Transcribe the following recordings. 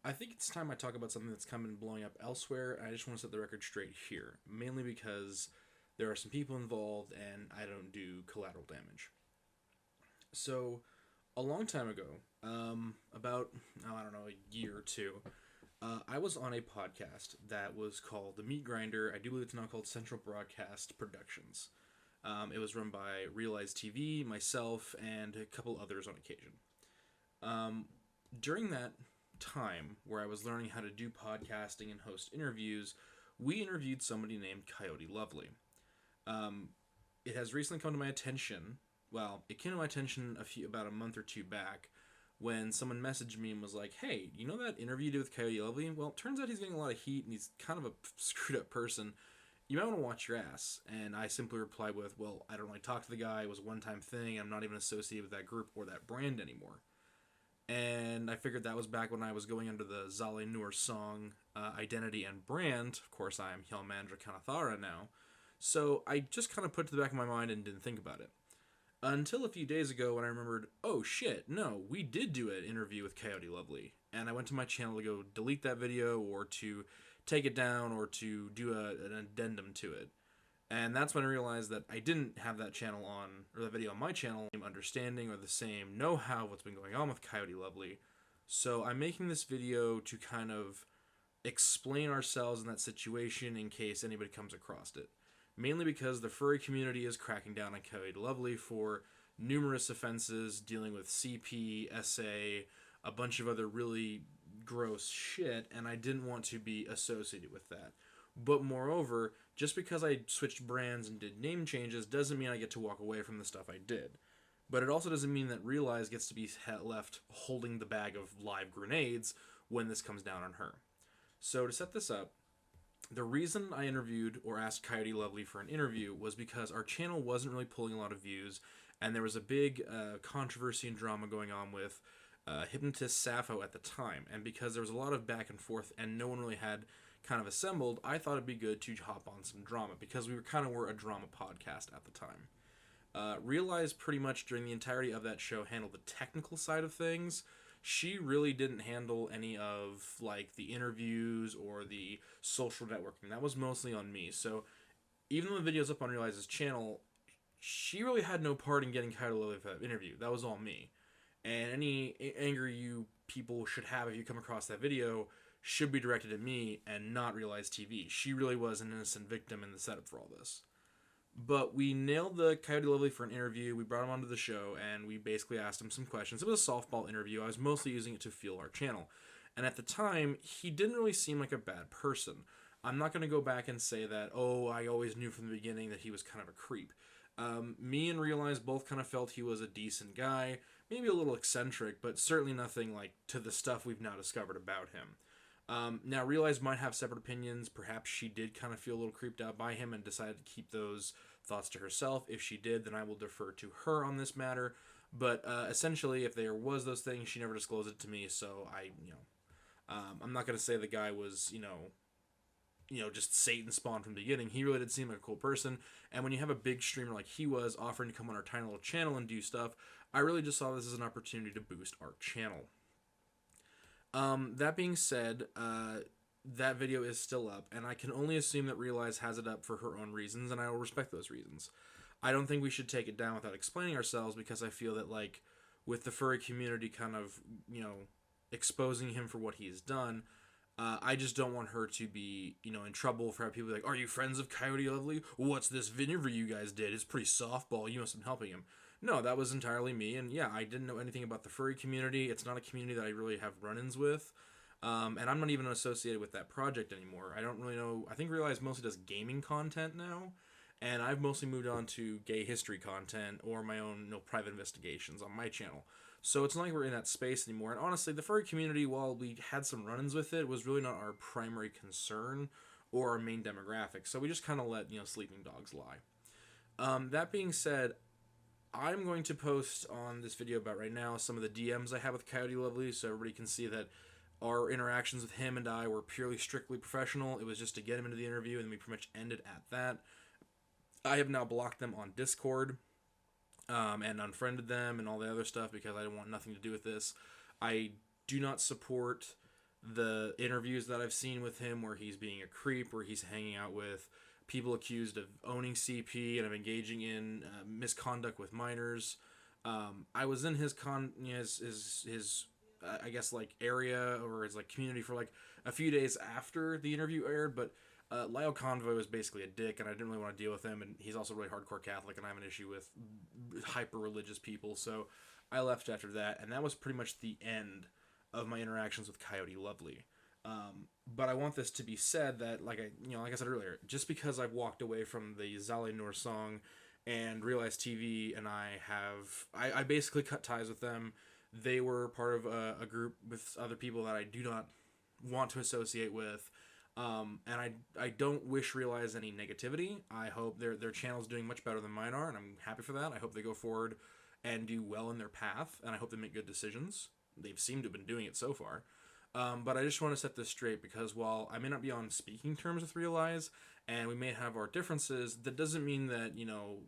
I think it's time I talk about something that's come and blowing up elsewhere, and I just want to set the record straight here, mainly because there are some people involved and I don't do collateral damage. So, a long time ago, about, oh, I don't know, a year or two, I was on a podcast that was called The Meat Grinder. I do believe it's now called Central Broadcast Productions. It was run by Realize TV, myself, and a couple others on occasion. Um, During that time where I was learning how to do podcasting and host interviews, we interviewed somebody named Coyote Lovely. Um, it has recently come to my attention. Well, it came to my attention about a month or two back when someone messaged me and was like, "Hey, you know that interview you did with Coyote Lovely? Well, it turns out he's getting a lot of heat and he's kind of a screwed up person. You might want to watch your ass." And I simply replied with, "Well, I don't really talk to the guy. It was a one-time thing. I'm not even associated with that group or that brand anymore." And I figured that was back when I was going under the Zale Noor song identity and brand. Of course, I am Hjalmandra Kanathara now. So I just kind of put it to the back of my mind and didn't think about it. Until a few days ago when I remembered, oh shit, no, we did do an interview with Coyote Lovely. And I went to my channel to go delete that video or to take it down or to do an addendum to it. And that's when I realized that I didn't have that channel on, or the video on my channel, the same understanding or the same know-how of what's been going on with Coyote Lovely. So I'm making this video to kind of explain ourselves in that situation in case anybody comes across it. Mainly because the furry community is cracking down on Coyote Lovely for numerous offenses dealing with CP, SA, a bunch of other really gross shit, and I didn't want to be associated with that. But moreover, just because I switched brands and did name changes doesn't mean I get to walk away from the stuff I did. But it also doesn't mean that Realize gets to be left holding the bag of live grenades when this comes down on her. So to set this up, the reason I interviewed or asked Coyote Lovely for an interview was because our channel wasn't really pulling a lot of views, and there was a big controversy and drama going on with Hypnotist Sappho at the time. And because there was a lot of back and forth and no one really had kind of assembled, I thought it'd be good to hop on some drama because we were a drama podcast at the time. Realized pretty much during the entirety of that show handled the technical side of things. She really didn't handle any of like the interviews or the social networking. That was mostly on me. So even though the video's up on Realize's channel, she really had no part in getting Kyle Lily for that interview. That was all me. And any anger you people should have if you come across that video should be directed at me and not Realize TV. She really was an innocent victim in the setup for all this. But we nailed the Coyote Lovely for an interview. We brought him onto the show, and we basically asked him some questions. It was a softball interview. I was mostly using it to fuel our channel. And at the time, he didn't really seem like a bad person. I'm not going to go back and say that, oh, I always knew from the beginning that he was kind of a creep. Me and Realize both kind of felt he was a decent guy, maybe a little eccentric, but certainly nothing like to the stuff we've now discovered about him. Now, Realize might have separate opinions. Perhaps she did kind of feel a little creeped out by him and decided to keep those thoughts to herself. If she did, then I will defer to her on this matter. But essentially, if there was those things, she never disclosed it to me. So I'm not going to say the guy was, just Satan spawned from the beginning. He really did seem like a cool person. And when you have a big streamer like he was offering to come on our tiny little channel and do stuff, I really just saw this as an opportunity to boost our channel. That being said, that video is still up, and I can only assume that Realize has it up for her own reasons, and I will respect those reasons. I don't think we should take it down without explaining ourselves, because I feel that, like, with the furry community kind of, exposing him for what he has done, I just don't want her to be, in trouble for people like, are you friends of Coyote Lovely? What's this interview you guys did? It's pretty softball. You must have been helping him. No, that was entirely me, and yeah, I didn't know anything about the furry community. It's not a community that I really have run-ins with, and I'm not even associated with that project anymore. I don't really know. I think Realize mostly does gaming content now, and I've mostly moved on to gay history content or my own private investigations on my channel. So it's not like we're in that space anymore. And honestly, the furry community, while we had some run-ins with it, was really not our primary concern or our main demographic. So we just kind of let sleeping dogs lie. That being said, I'm going to post on this video about right now some of the DMs I have with Coyote Lovely so everybody can see that our interactions with him and I were purely strictly professional. It was just to get him into the interview, and we pretty much ended at that. I have now blocked them on Discord and unfriended them and all the other stuff because I want nothing to do with this. I do not support the interviews that I've seen with him where he's being a creep, where he's hanging out with people accused of owning CP and of engaging in misconduct with minors. I was in his his I guess like area or his like community for like a few days after the interview aired, but Lyle Convoy was basically a dick, and I didn't really want to deal with him. And he's also really hardcore Catholic, and I have an issue with hyper religious people, so I left after that, and that was pretty much the end of my interactions with Coyote Lovely. But I want this to be said that, like I said earlier, just because I've walked away from the Zale Nur song and Realize TV, and I basically cut ties with them. They were part of a group with other people that I do not want to associate with. And I don't wish Realize any negativity. I hope their channel's doing much better than mine are, and I'm happy for that. I hope they go forward and do well in their path, and I hope they make good decisions. They've seemed to have been doing it so far. But I just want to set this straight, because while I may not be on speaking terms with Realize, and we may have our differences, that doesn't mean that,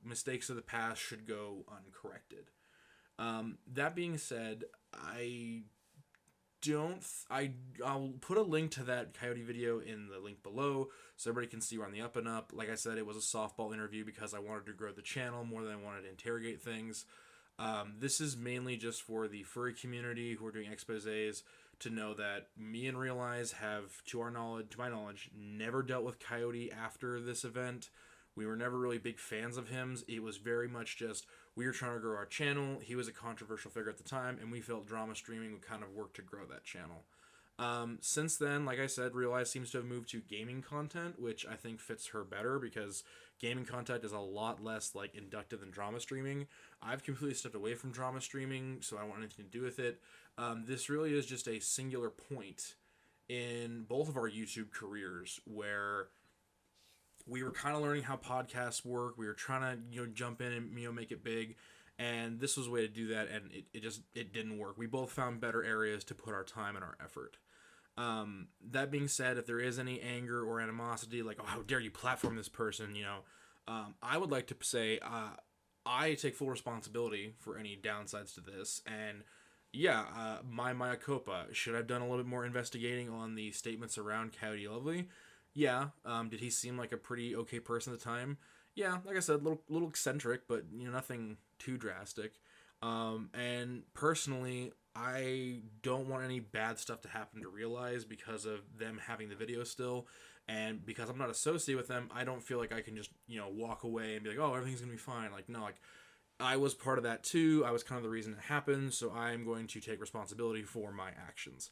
mistakes of the past should go uncorrected. That being said, I'll put a link to that Coyote video in the link below so everybody can see we're on the up and up. Like I said, it was a softball interview because I wanted to grow the channel more than I wanted to interrogate things. This is mainly just for the furry community who are doing exposés to know that me and Realize have, to my knowledge, never dealt with Coyote after this event. We were never really big fans of him. It was very much just, we were trying to grow our channel. He was a controversial figure at the time, and we felt drama streaming would kind of work to grow that channel. Since then, like I said, Realize seems to have moved to gaming content, which I think fits her better because gaming content is a lot less like inductive than drama streaming. I've completely stepped away from drama streaming, so I don't want anything to do with it. This really is just a singular point in both of our YouTube careers where we were kind of learning how podcasts work. We were trying to, jump in and, make it big. And this was a way to do that, and it didn't work. We both found better areas to put our time and our effort. That being said, if there is any anger or animosity, like, oh, how dare you platform this person, I would like to say I take full responsibility for any downsides to this. And yeah, my mea culpa. Should I have done a little bit more investigating on the statements around Coyote Lovely? Yeah. Did he seem like a pretty okay person at the time? Yeah, like I said, little eccentric, but nothing too drastic. And personally, I don't want any bad stuff to happen to Realize because of them having the video still, and because I'm not associated with them, I don't feel like I can just walk away and be like, oh, everything's gonna be fine. Like, no, like I was part of that too. I was kind of the reason it happened, so I'm going to take responsibility for my actions.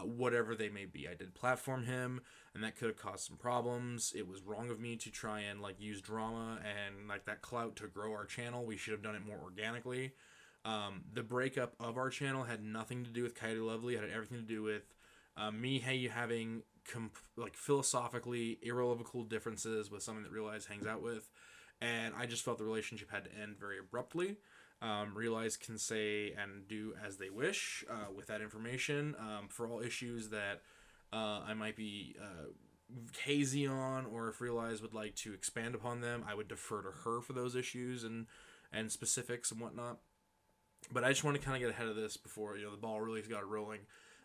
Whatever they may be. I did platform him, and that could have caused some problems. It was wrong of me to try and use drama and that clout to grow our channel. We should have done it more organically. The breakup of our channel had nothing to do with Coyote Lovely. It had everything to do with me having philosophically irrevocable differences with someone that Realize hangs out with, and I just felt the relationship had to end very abruptly. Realize can say and do as they wish with that information. For all issues that I might be hazy on, or if Realize would like to expand upon them, I would defer to her for those issues and specifics and whatnot. But I just want to kind of get ahead of this before the ball really got rolling,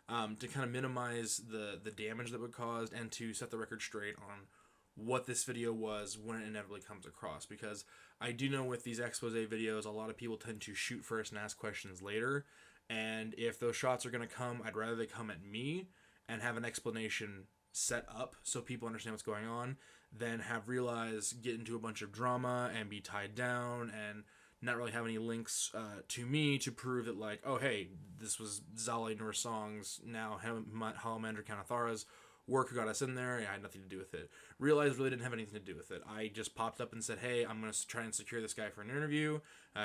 to kind of minimize the damage that would cause and to set the record straight on what this video was when it inevitably comes across, because I do know with these expose videos, a lot of people tend to shoot first and ask questions later, and if those shots are going to come, I'd rather they come at me and have an explanation set up so people understand what's going on than have Realize get into a bunch of drama and be tied down and not really have any links to me to prove that, like, oh, hey, this was Zale Nur Song's, now Halamandra Kanathara's work who got us in there. I had nothing to do with it. Realize really didn't have anything to do with it. I just popped up and said, hey, I'm going to try and secure this guy for an interview.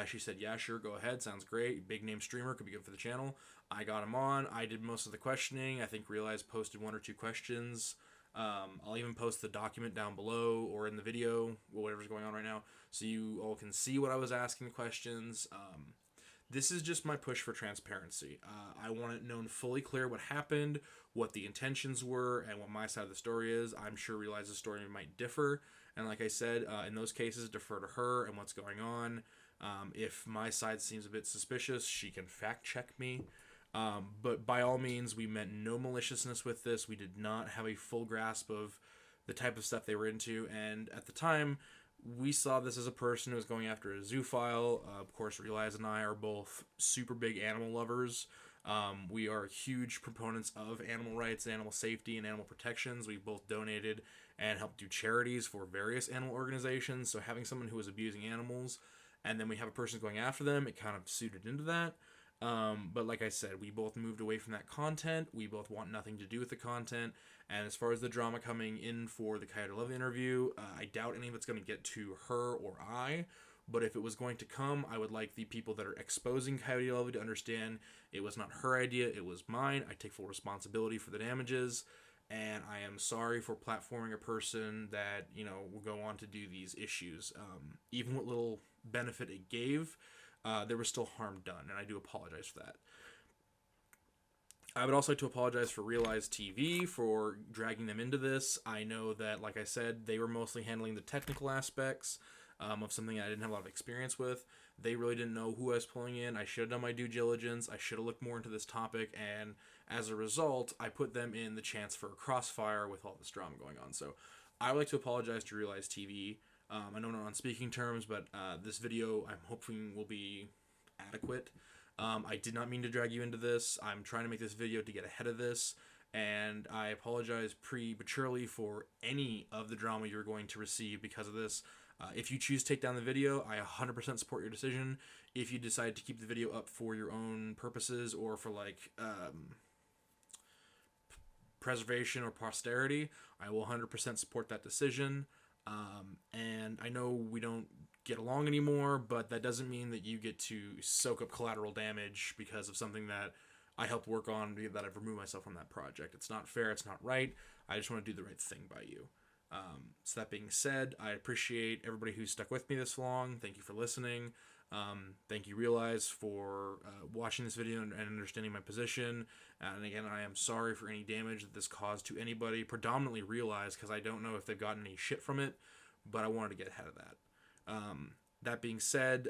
She said, yeah, sure, go ahead. Sounds great. Big name streamer, could be good for the channel. I got him on. I did most of the questioning. I think Realize posted 1 or 2 questions. I'll even post the document down below or in the video, whatever's going on right now, so you all can see what I was asking the questions. This is just my push for transparency. I want it known fully clear what happened, what the intentions were, and what my side of the story is. I'm sure Realize's story might differ, and like I said, in those cases, defer to her and what's going on. If my side seems a bit suspicious, she can fact check me. But by all means, we meant no maliciousness with this. We did not have a full grasp of the type of stuff they were into, and at the time, we saw this as a person who was going after a zoophile. Of course, Realize and I are both super big animal lovers. We are huge proponents of animal rights, animal safety, and animal protections. We've both donated and helped do charities for various animal organizations. So having someone who is abusing animals, and then we have a person going after them, it kind of suited into that. But like I said, we both moved away from that content. We both want nothing to do with the content. And as far as the drama coming in for the Coyote Lovely interview, I doubt any of it's going to get to her or I. But if it was going to come, I would like the people that are exposing Coyote Lovely to understand it was not her idea, it was mine. I take full responsibility for the damages. And I am sorry for platforming a person that, will go on to do these issues. Even what little benefit it gave, there was still harm done, and I do apologize for that. I would also like to apologize for Realize TV for dragging them into this. I know that, like I said, they were mostly handling the technical aspects of something I didn't have a lot of experience with. They really didn't know who I was pulling in. I should have done my due diligence. I should have looked more into this topic, and as a result, I put them in the chance for a crossfire with all this drama going on. So I would like to apologize to Realize TV. I know we're not on speaking terms, but this video I'm hoping will be adequate. I did not mean to drag you into this. I'm trying to make this video to get ahead of this, and I apologize prematurely for any of the drama you're going to receive because of this. If you choose to take down the video, I 100% support your decision. If you decide to keep the video up for your own purposes or for preservation or posterity, I will 100% support that decision. And I know we don't get along anymore, but that doesn't mean that you get to soak up collateral damage because of something that I helped work on, that I've removed myself from that project. It's not fair, it's not right. I just want to do the right thing by you. So that being said, I appreciate everybody who's stuck with me this long. Thank you for listening. Thank you, Realize, for watching this video and understanding my position. And again, I am sorry for any damage that this caused to anybody, predominantly Realize, because I don't know if they've gotten any shit from it, but I wanted to get ahead of that. That being said,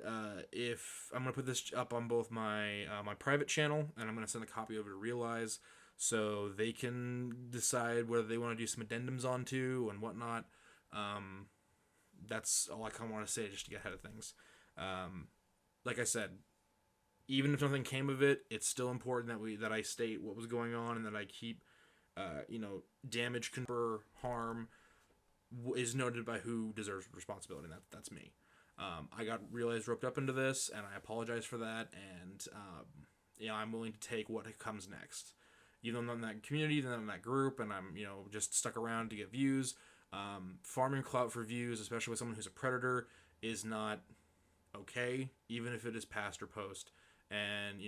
if I'm going to put this up on both my private channel, and I'm going to send a copy over to Realize, so they can decide whether they want to do some addendums onto and whatnot. That's all I kind of want to say just to get ahead of things. Like I said, even if nothing came of it, it's still important that I state what was going on and that I keep, damage, harm is noted by who deserves responsibility, and that's me. I got Realized roped up into this, and I apologize for that, and I'm willing to take what comes next. Even though I'm not in that community, then I'm in that group, and I'm, just stuck around to get views. Farming clout for views, especially with someone who's a predator, is not okay, even if it is past or post. And,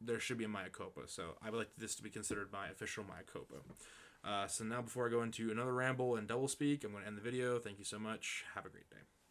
there should be a mea culpa. So I would like this to be considered my official mea culpa. So now before I go into another ramble and doublespeak, I'm going to end the video. Thank you so much. Have a great day.